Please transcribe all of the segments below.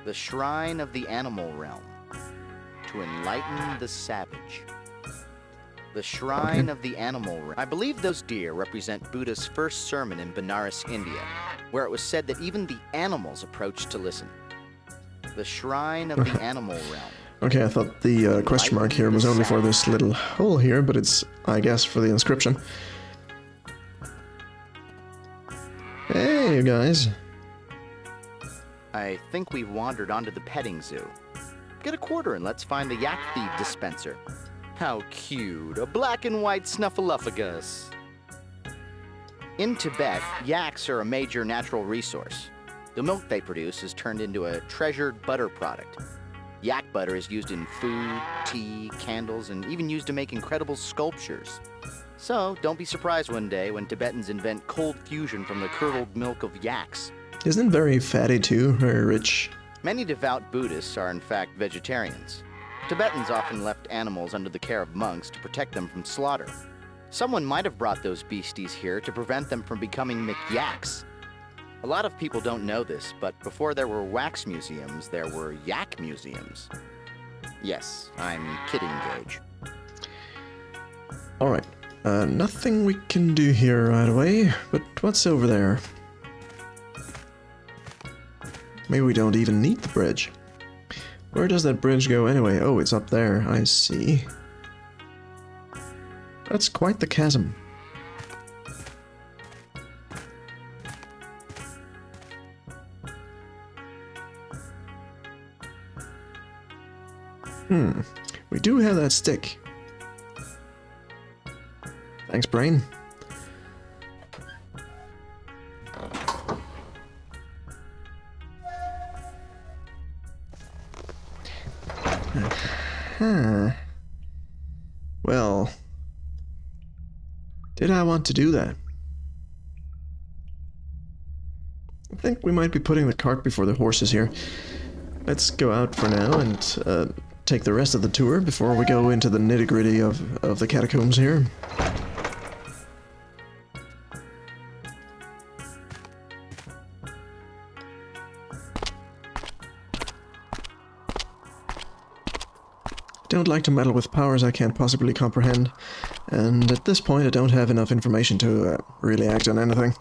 The shrine of the animal realm. To enlighten the savage. The shrine of the animal realm. I believe those deer represent Buddha's first sermon in Benares, India, where it was said that even the animals approached to listen. The shrine of the animal realm. Okay, I thought the question mark here was only for this little hole here, but it's, I guess, for the inscription. Hey, you guys. I think we've wandered onto the petting zoo. Get a quarter and let's find the yak feed dispenser. How cute, a black and white snuffleupagus. In Tibet, yaks are a major natural resource. The milk they produce is turned into a treasured butter product. Yak butter is used in food, tea, candles, and even used to make incredible sculptures. So, don't be surprised one day when Tibetans invent cold fusion from the curdled milk of yaks. Isn't it very fatty too, very rich? Many devout Buddhists are in fact vegetarians. Tibetans often left animals under the care of monks to protect them from slaughter. Someone might have brought those beasties here to prevent them from becoming McYaks. A lot of people don't know this, but before there were wax museums, there were yak museums. Yes, I'm kidding, Gage. Alright, nothing we can do here right away, but what's over there? Maybe we don't even need the bridge. Where does that bridge go anyway? Oh, it's up there, I see. That's quite the chasm. We do have that stick. Thanks, brain. Well, did I want to do that? I think we might be putting the cart before the horses here. Let's go out for now and take the rest of the tour before we go into the nitty-gritty of the catacombs here. Don't like to meddle with powers I can't possibly comprehend, and at this point I don't have enough information to really act on anything.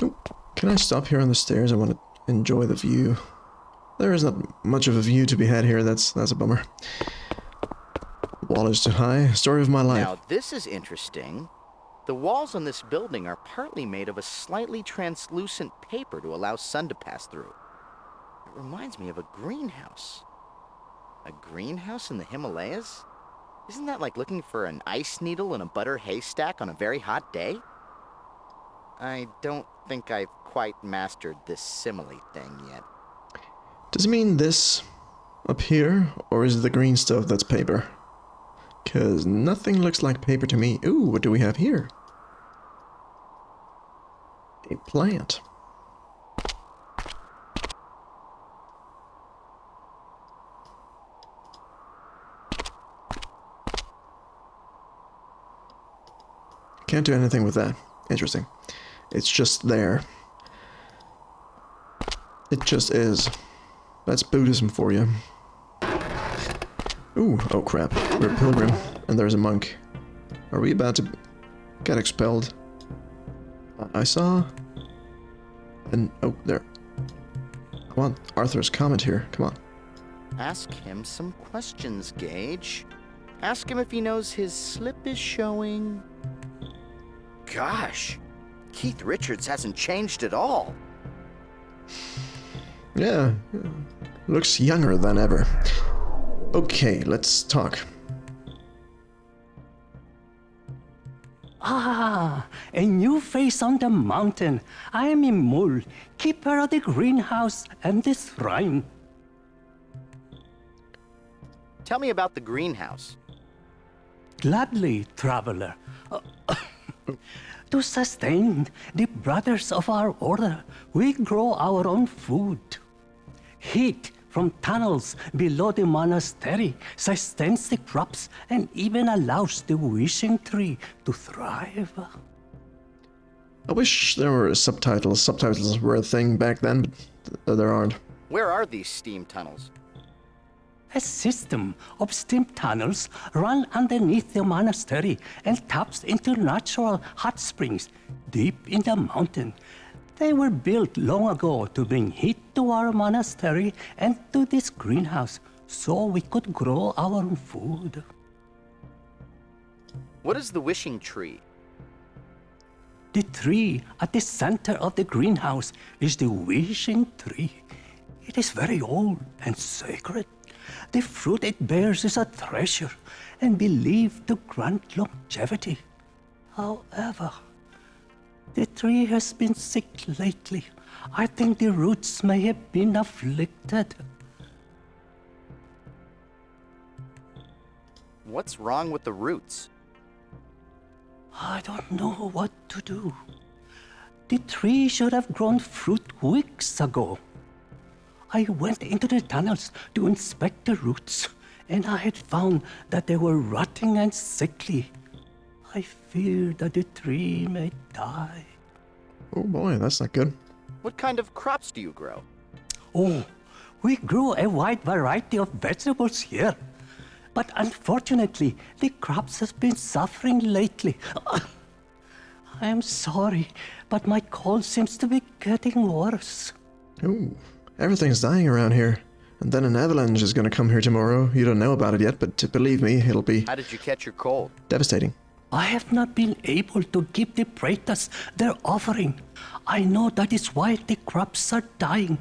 Oh, can I stop here on the stairs? I want to enjoy the view. There is not much of a view to be had here, that's a bummer. Wall is too high, story of my life. Now this is interesting. The walls on this building are partly made of a slightly translucent paper to allow sun to pass through. It reminds me of a greenhouse. A greenhouse in the Himalayas? Isn't that like looking for an ice needle in a butter haystack on a very hot day? I don't think I've quite mastered this simile thing yet. Does it mean this up here, or is it the green stuff that's paper? Because nothing looks like paper to me. Ooh, what do we have here? A plant. Can't do anything with that. Interesting. It's just there. It just is. That's Buddhism for you. Ooh, oh crap. We're a pilgrim, and there's a monk. Are we about to get expelled? I saw... And, oh, there. I want Arthur's comment here. Come on. Ask him some questions, Gage. Ask him if he knows his slip is showing. Gosh, Keith Richards hasn't changed at all. Yeah, looks younger than ever. Okay, let's talk. Ah, a new face on the mountain. I am Imul, keeper of the greenhouse and the shrine. Tell me about the greenhouse. Gladly, traveler. To sustain the brothers of our order, we grow our own food. Heat from tunnels below the monastery sustains the crops and even allows the wishing tree to thrive. I wish there were subtitles. Subtitles were a thing back then, but there aren't. Where are these steam tunnels? A system of steam tunnels run underneath the monastery and taps into natural hot springs deep in the mountain. They were built long ago to bring heat to our monastery and to this greenhouse so we could grow our own food. What is the wishing tree? The tree at the center of the greenhouse is the wishing tree. It is very old and sacred. The fruit it bears is a treasure and believed to grant longevity. However, the tree has been sick lately. I think the roots may have been afflicted. What's wrong with the roots? I don't know what to do. The tree should have grown fruit weeks ago. I went into the tunnels to inspect the roots, and I had found that they were rotting and sickly. I fear that the tree may die. Oh boy, that's not good. What kind of crops do you grow? Oh, we grew a wide variety of vegetables here. But unfortunately, the crops have been suffering lately. I am sorry, but my cold seems to be getting worse. Ooh, everything's dying around here. And then an avalanche is gonna come here tomorrow. You don't know about it yet, but believe me, it'll be How did you catch your cold? devastating. I have not been able to give the Praetors their offering. I know that is why the crops are dying.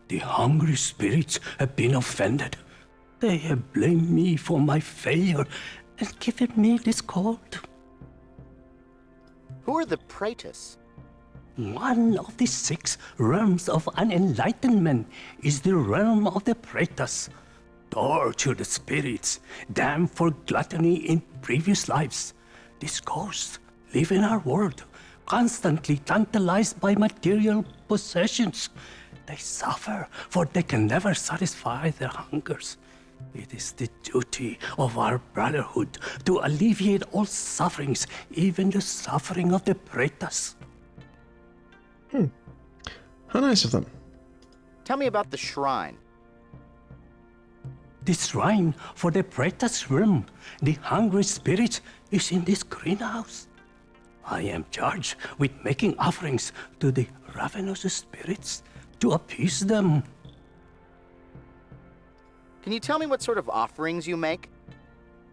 The hungry spirits have been offended. They have blamed me for my failure and given me this cold. Who are the Praetors? One of the 6 realms of unenlightenment is the realm of the Praetors. Tortured spirits, damned for gluttony in previous lives. These ghosts live in our world, constantly tantalized by material possessions. They suffer, for they can never satisfy their hungers. It is the duty of our brotherhood to alleviate all sufferings, even the suffering of the Praetors. How nice of them. Tell me about the shrine. The shrine for the Praetors' realm, the hungry spirit, is in this greenhouse. I am charged with making offerings to the ravenous spirits to appease them. Can you tell me what sort of offerings you make?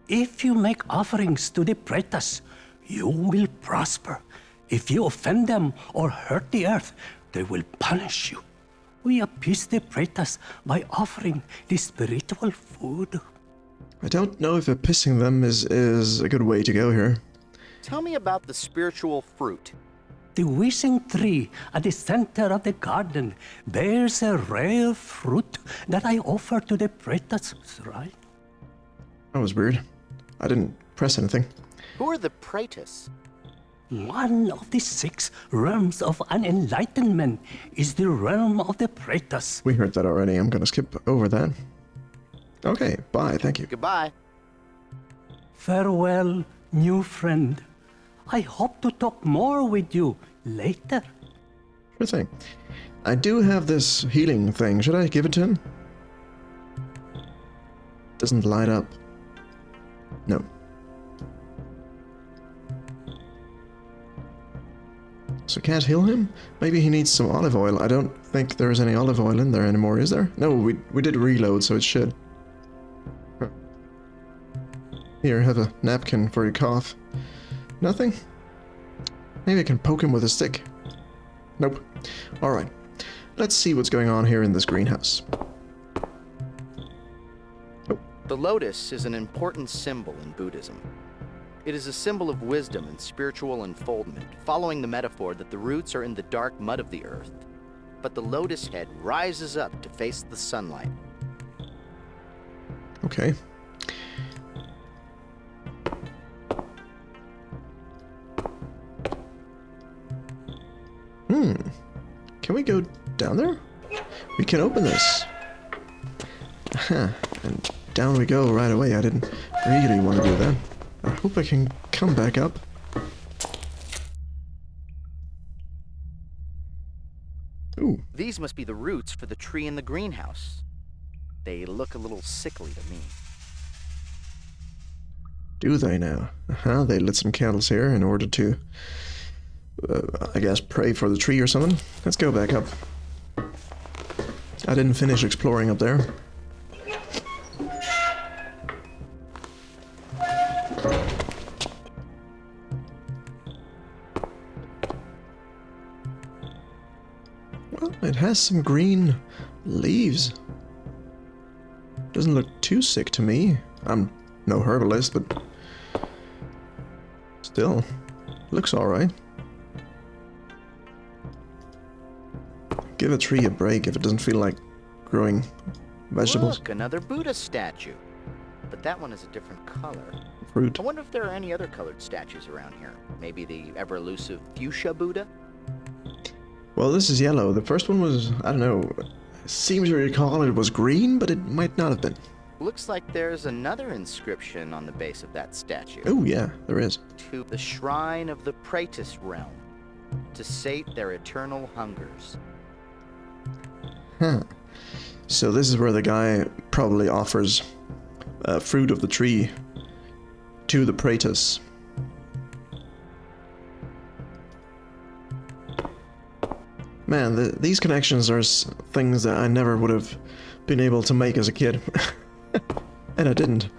If you make offerings to the Praetors, you will prosper. If you offend them or hurt the earth, they will punish you. We appease the Praetors by offering the spiritual food. I don't know if pissing them is a good way to go here. Tell me about the spiritual fruit. The wishing tree at the center of the garden bears a rare fruit that I offer to the Praetors' shrine. That was weird. I didn't press anything. Who are the Praetors? One of the 6 realms of unenlightenment is the realm of the Praetors. We heard that already. I'm gonna skip over that. Okay, bye, thank you. Goodbye. Farewell, new friend. I hope to talk more with you later. Sure thing. I do have this healing thing. Should I give it to him? Doesn't light up. No. So can't heal him? Maybe he needs some olive oil. I don't think there's any olive oil in there anymore, is there? No, we did reload, so it should. Huh. Here, have a napkin for your cough. Nothing? Maybe I can poke him with a stick. Nope. Alright. Let's see what's going on here in this greenhouse. Oh, The lotus is an important symbol in Buddhism. It is a symbol of wisdom and spiritual unfoldment, following the metaphor that the roots are in the dark mud of the earth, but the lotus head rises up to face the sunlight. okay. Can we go down there? We can open this. Aha, and down we go right away. I didn't really want to do that. I hope I can come back up. Ooh, These must be the roots for the tree in the greenhouse. They look a little sickly to me. do they now? They lit some candles here in order to, I guess, pray for the tree or something. Let's go back up. I didn't finish exploring up there. Well, it has some green leaves. Doesn't look too sick to me. I'm no herbalist, but still, looks alright. Give a tree a break if it doesn't feel like growing vegetables. Look, another Buddha statue. But that one is a different color. Fruit. I wonder if there are any other colored statues around here. Maybe the ever-elusive fuchsia Buddha? Well, this is yellow. The first one was, I don't know, seems to recall it was green, but it might not have been. Looks like there's another inscription on the base of that statue. Oh yeah, there is. To the shrine of the Praetus realm, to sate their eternal hungers. Huh. So this is where the guy probably offers fruit of the tree to the Praetus. Man, these connections are things that I never would have been able to make as a kid. And I didn't.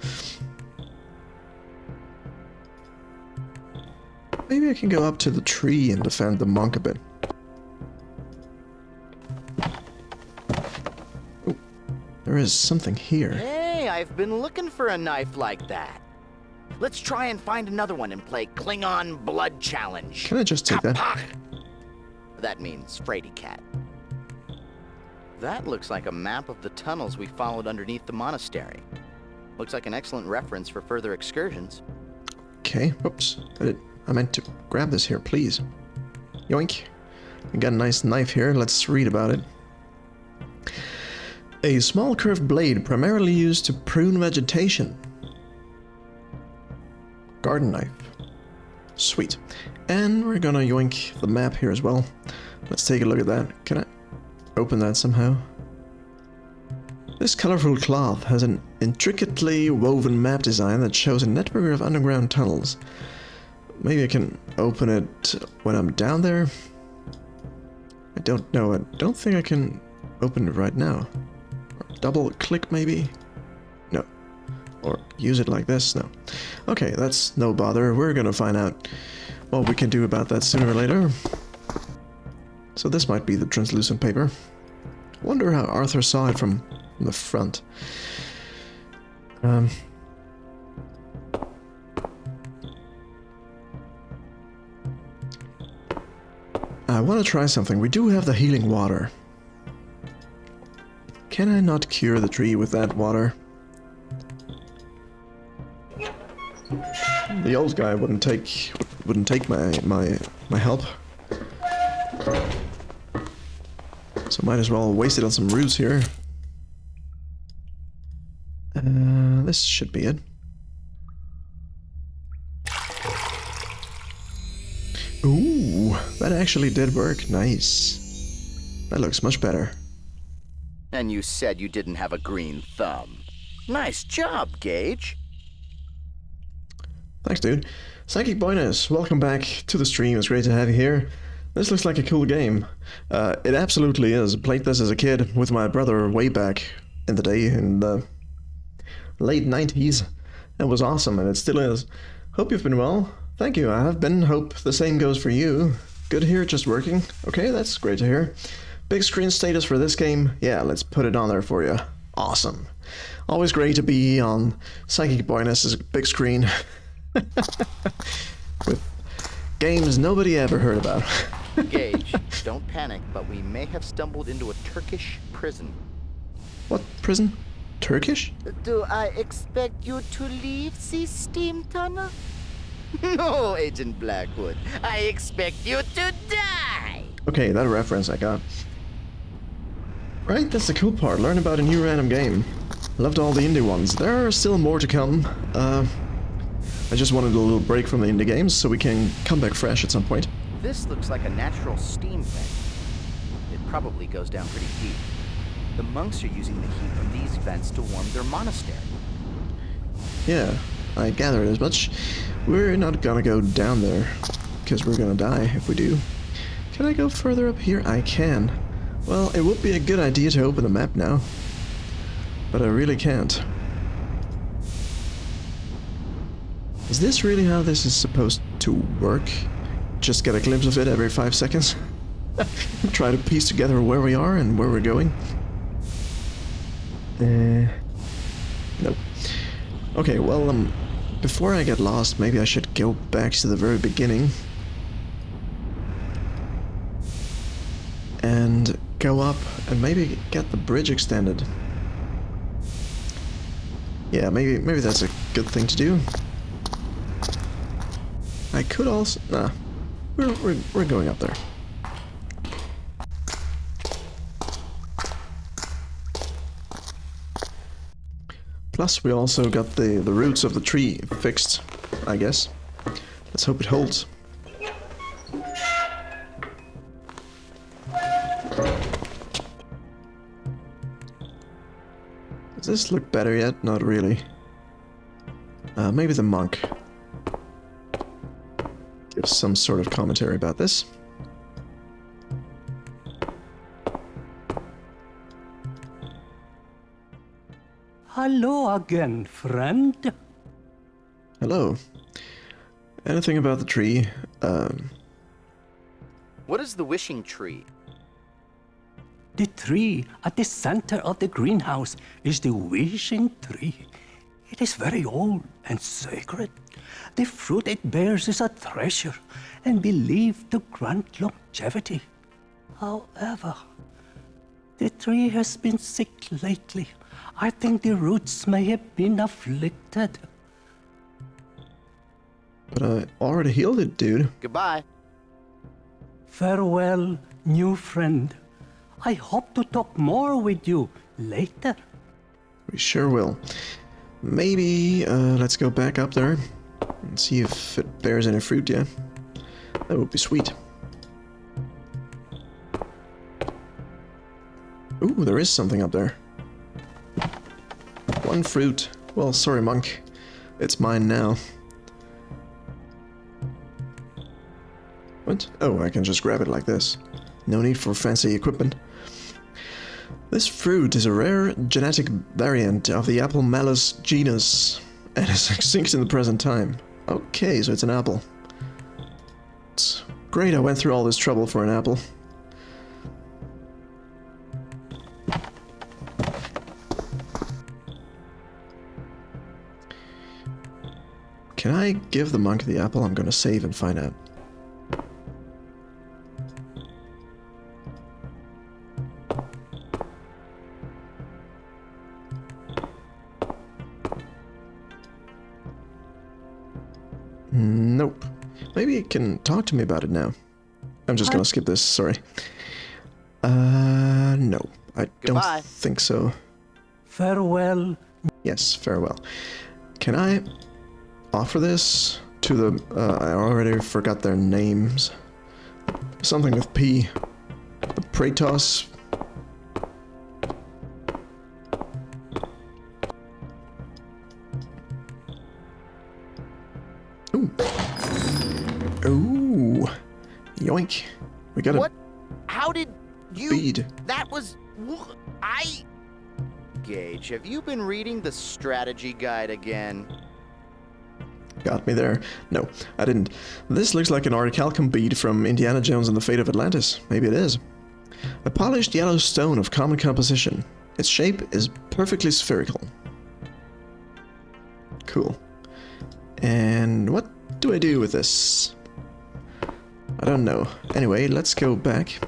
Maybe I can go up to the tree and defend the monk a bit. Oh, there is something here. Hey, I've been looking for a knife like that. Let's try and find another one and play Klingon Blood Challenge. Can I just take that? Kapak! That means Fraidy Cat. That looks like a map of the tunnels we followed underneath the monastery. Looks like an excellent reference for further excursions. Okay, oops. I meant to grab this here, please. Yoink. We got a nice knife here. Let's read about it. A small curved blade primarily used to prune vegetation. Garden knife. Sweet. And we're gonna yoink the map here as well. Let's take a look at that. Can I open that somehow? This colorful cloth has an intricately woven map design that shows a network of underground tunnels. Maybe I can open it when I'm down there? I don't know. I don't think I can open it right now. Or double click maybe? No. Or use it like this? No. Okay, that's no bother. We're gonna find out what we can do about that sooner or later. So this might be the translucent paper. Wonder how Arthur saw it from the front. I want to try something. We do have the healing water. Can I not cure the tree with that water? The old guy wouldn't take my help. So might as well waste it on some roots here. This should be it. Ooh, that actually did work. Nice. That looks much better. And you said you didn't have a green thumb. Nice job, Gage. Thanks, dude. Psychic Boyness, welcome back to the stream. It's great to have you here. This looks like a cool game. It absolutely is. Played this as a kid with my brother way back in the day, in the late 90s. It was awesome, and it still is. Hope you've been well. Thank you, I have been. Hope the same goes for you. Good here, just working. Okay, that's great to hear. Big screen status for this game? Yeah, let's put it on there for you. Awesome. Always great to be on Psychic Boyness's big screen. With games nobody ever heard about. Gage, don't panic, but we may have stumbled into a Turkish prison. What prison? Turkish? Do I expect you to leave the steam tunnel? No, Agent Blackwood. I expect you to die! Okay, that reference I got. Right, that's the cool part. Learn about a new random game. Loved all the indie ones. There are still more to come. I just wanted a little break from the indie games so we can come back fresh at some point. This looks like a natural steam vent. It probably goes down pretty deep. The monks are using the heat from these vents to warm their monastery. Yeah, I gathered as much. We're not gonna go down there, because we're gonna die if we do. Can I go further up here? I can. Well, it would be a good idea to open the map now, but I really can't. Is this really how this is supposed to work? Just get a glimpse of it every 5 seconds? Try to piece together where we are and where we're going? Nope. Okay, well, before I get lost, maybe I should go back to the very beginning. And go up and maybe get the bridge extended. Yeah, maybe that's a good thing to do. I could also... Nah. We're going up there. Plus, we also got the roots of the tree fixed, I guess. Let's hope it holds. Does this look better yet? Not really. Maybe the monk gives some sort of commentary about this. Hello again, friend. Hello. Anything about the tree? What is the wishing tree? The tree at the center of the greenhouse is the wishing tree. It is very old and sacred. The fruit it bears is a treasure and believed to grant longevity. However, the tree has been sick lately. I think the roots may have been afflicted. But I already healed it, dude. Goodbye. Farewell, new friend. I hope to talk more with you later. We sure will. Maybe, let's go back up there and see if it bears any fruit yet. That would be sweet. Ooh, there is something up there. One fruit. Well, sorry, monk. It's mine now. What? Oh, I can just grab it like this. No need for fancy equipment. This fruit is a rare genetic variant of the apple malus genus and is extinct in the present time. Okay, so it's an apple. It's great I went through all this trouble for an apple. Can I give the monk the apple? I'm gonna save and find out. Nope. Maybe it can talk to me about it now. I'm just gonna skip this, sorry. No. I don't think so. Farewell. Yes, farewell. Can I offer this to the... I already forgot their names. Something with P. The Praetos. Ooh. Ooh. Yoink. We got What? How did you... bead. That was... Gage, have you been reading the strategy guide again? Got me there. No, I didn't. This looks like an orichalcum bead from Indiana Jones and the Fate of Atlantis. Maybe it is. A polished yellow stone of common composition. Its shape is perfectly spherical. Cool. And what do I do with this? I don't know. Anyway, let's go back.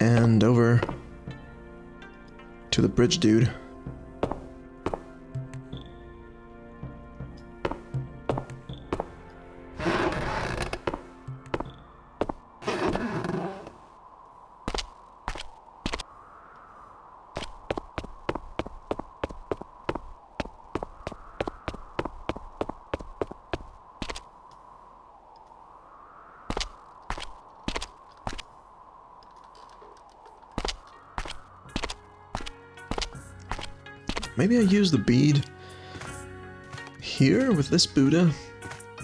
And over to the bridge dude. Maybe I use the bead here with this Buddha.